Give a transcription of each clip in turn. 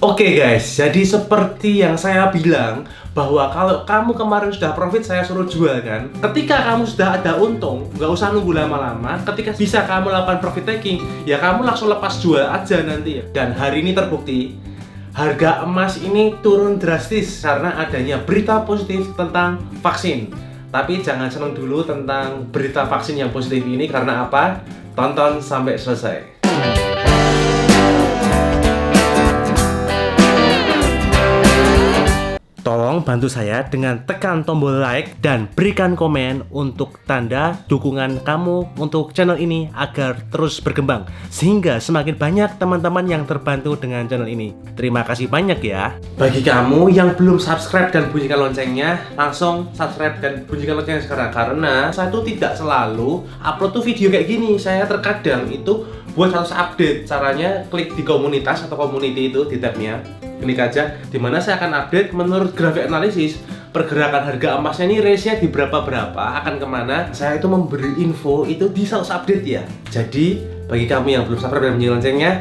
Oke guys, jadi seperti yang saya bilang bahwa kalau kamu kemarin sudah profit, saya suruh jual kan. Ketika kamu sudah ada untung, nggak usah nunggu lama-lama. Ketika bisa kamu lakukan profit taking, ya kamu langsung lepas jual aja nanti. Dan hari ini terbukti, harga emas ini turun drastis karena adanya berita positif tentang vaksin. Tapi jangan senang dulu tentang berita vaksin yang positif ini, karena apa? Tonton sampai selesai. Tolong bantu saya dengan tekan tombol like dan berikan komen untuk tanda dukungan kamu untuk channel ini agar terus berkembang, sehingga semakin banyak teman-teman yang terbantu dengan channel ini. Terima kasih banyak ya. Bagi kamu yang belum subscribe dan bunyikan loncengnya, langsung subscribe dan bunyikan loncengnya sekarang, karena saya tuh tidak selalu upload tuh video kayak gini. Saya terkadang itu buat harus update. Caranya klik di komunitas atau community itu di tabnya, klik aja, dimana saya akan update menurut grafik analisis pergerakan harga emasnya ini, range-nya di berapa akan kemana. Saya itu memberi info itu di selalu update ya. Jadi bagi kamu yang belum subscribe dan bunyikan loncengnya,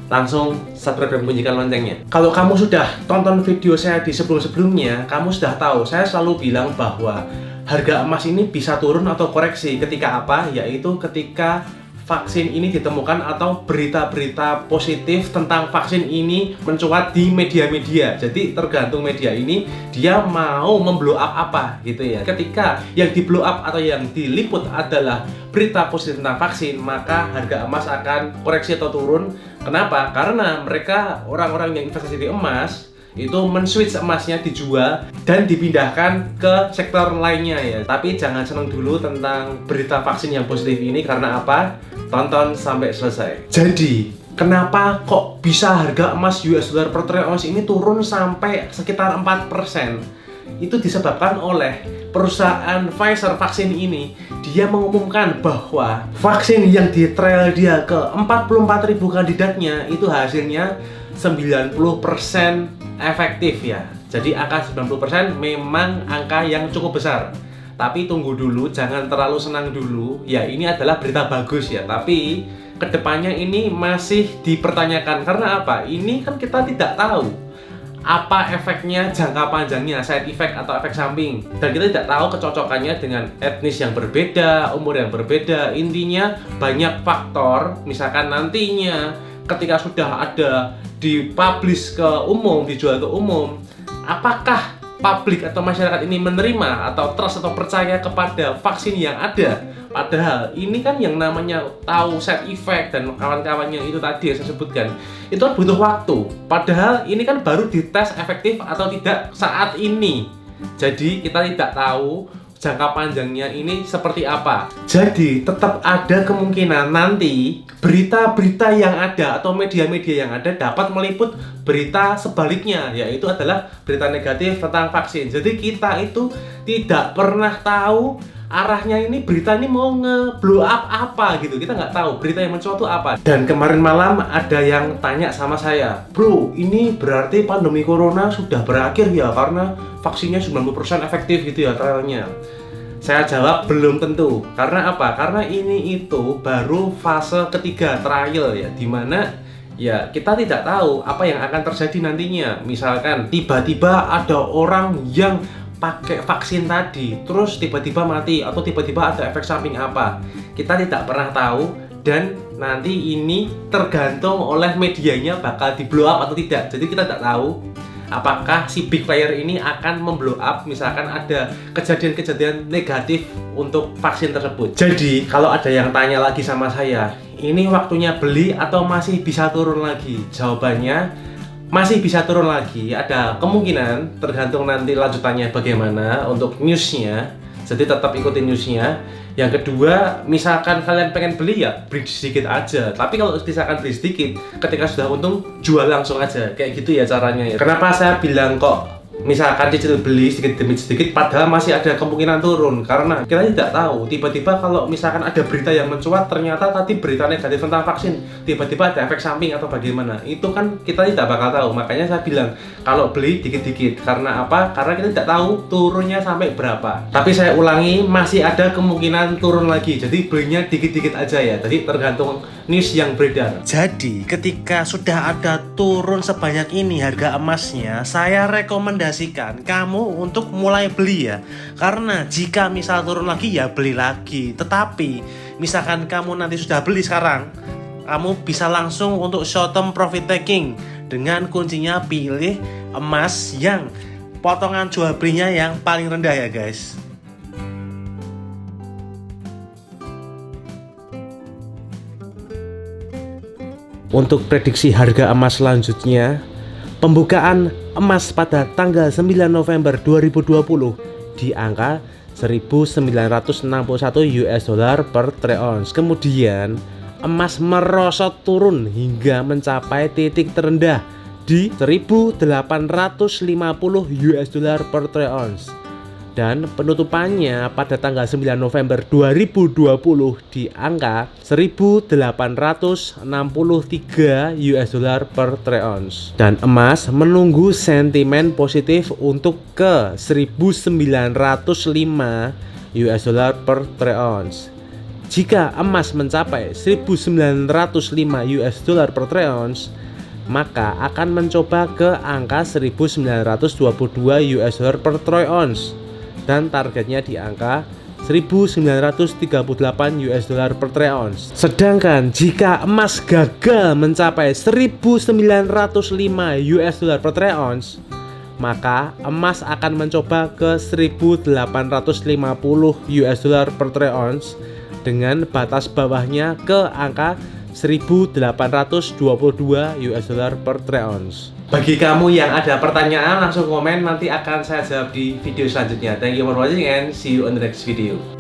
langsung subscribe dan bunyikan loncengnya. Kalau kamu sudah tonton video saya di sebelum-sebelumnya, kamu sudah tahu saya selalu bilang bahwa harga emas ini bisa turun atau koreksi ketika apa? Yaitu ketika vaksin ini ditemukan atau berita-berita positif tentang vaksin ini mencuat di media-media. Jadi tergantung media ini dia mau memblow up apa gitu ya. Ketika yang di blow up atau yang diliput adalah berita positif tentang vaksin, maka harga emas akan koreksi atau turun. Kenapa? Karena mereka orang-orang yang investasi di emas itu men-switch emasnya dijual dan dipindahkan ke sektor lainnya ya. Tapi jangan senang dulu tentang berita vaksin yang positif ini, karena apa? Tonton sampai selesai. Jadi, kenapa kok bisa harga emas US dollar per troy ounce ini turun sampai sekitar 4%? Itu disebabkan oleh perusahaan Pfizer vaksin ini. Dia mengumumkan bahwa vaksin yang di trial dia ke 44.000 kandidatnya itu hasilnya 90% efektif ya. Jadi angka 90% memang angka yang cukup besar. Tapi tunggu dulu, jangan terlalu senang dulu. Ya, ini adalah berita bagus ya. Tapi kedepannya ini masih dipertanyakan. Karena apa? Ini kan kita tidak tahu apa efeknya jangka panjangnya, side effect atau efek samping. Dan kita tidak tahu kecocokannya dengan etnis yang berbeda, umur yang berbeda. Intinya banyak faktor. Misalkan nantinya ketika sudah ada dipublish ke umum, dijual ke umum, apakah publik atau masyarakat ini menerima atau trust atau percaya kepada vaksin yang ada? Padahal ini kan yang namanya tahu side effect dan kawan-kawannya itu tadi yang saya sebutkan, itu kan butuh waktu. Padahal ini kan baru dites efektif atau tidak saat ini. Jadi kita tidak tahu jangka panjangnya ini seperti apa. Jadi tetap ada kemungkinan nanti berita-berita yang ada atau media-media yang ada dapat meliput berita sebaliknya, yaitu adalah berita negatif tentang vaksin. Jadi kita itu tidak pernah tahu arahnya ini, berita ini mau nge-blow up apa gitu. Kita nggak tahu berita yang mencuat itu apa. Dan kemarin malam ada yang tanya sama saya, "Bro, ini berarti pandemi corona sudah berakhir ya karena vaksinnya 90% efektif gitu ya trialnya?" Saya jawab belum tentu. Karena apa? Karena ini itu baru fase ketiga trial ya, dimana ya kita tidak tahu apa yang akan terjadi nantinya. Misalkan tiba-tiba ada orang yang pakai vaksin tadi terus tiba-tiba mati, atau tiba-tiba ada efek samping apa, kita tidak pernah tahu. Dan nanti ini tergantung oleh medianya bakal di blow up atau tidak. Jadi kita tidak tahu apakah si big player ini akan memblow up misalkan ada kejadian-kejadian negatif untuk vaksin tersebut. Jadi kalau ada yang tanya lagi sama saya, ini waktunya beli atau masih bisa turun lagi? Jawabannya masih bisa turun lagi. Ada kemungkinan, tergantung nanti lanjutannya bagaimana untuk newsnya. Jadi tetap ikutin newsnya. Yang kedua, misalkan kalian pengen beli ya beli sedikit aja. Tapi kalau misalkan beli sedikit, ketika sudah untung jual langsung aja. Kayak gitu ya caranya ya. Kenapa saya bilang kok misalkan cicil beli sedikit demi sedikit padahal masih ada kemungkinan turun? Karena kita tidak tahu, tiba-tiba kalau misalkan ada berita yang mencuat ternyata tadi berita negatif tentang vaksin, tiba-tiba ada efek samping atau bagaimana, itu kan kita tidak bakal tahu. Makanya saya bilang kalau beli dikit-dikit. Karena apa? Karena kita tidak tahu turunnya sampai berapa. Tapi saya ulangi, masih ada kemungkinan turun lagi. Jadi belinya dikit-dikit aja ya. Jadi tergantung news yang beredar. Jadi ketika sudah ada turun sebanyak ini harga emasnya, saya rekomendasikan kamu untuk mulai beli ya. Karena jika misal turun lagi ya beli lagi. Tetapi misalkan kamu nanti sudah beli sekarang, kamu bisa langsung untuk short term profit taking dengan kuncinya pilih emas yang potongan jual belinya yang paling rendah ya guys. Untuk prediksi harga emas selanjutnya, pembukaan emas pada tanggal 9 November 2020 di angka 1961 US dollar per troy ounce. Kemudian emas merosot turun hingga mencapai titik terendah di 1850 US dollar per troy ounce. Dan penutupannya pada tanggal 9 November 2020 di angka 1863 US dollar per troy ounce. Dan emas menunggu sentimen positif untuk ke 1905 US dollar per troy ounce. Jika emas mencapai 1905 US dollar per troy ounce, maka akan mencoba ke angka 1922 US dollar per troy ounce. Dan targetnya di angka 1938 US dollar per troy ounce. Sedangkan jika emas gagal mencapai 1905 US dollar per troy ounce, maka emas akan mencoba ke 1850 US dollar per troy ounce dengan batas bawahnya ke angka 1822 US dollar per troy ounce. Bagi kamu yang ada pertanyaan langsung komen, nanti akan saya jawab di video selanjutnya. Thank you for watching and see you on the next video.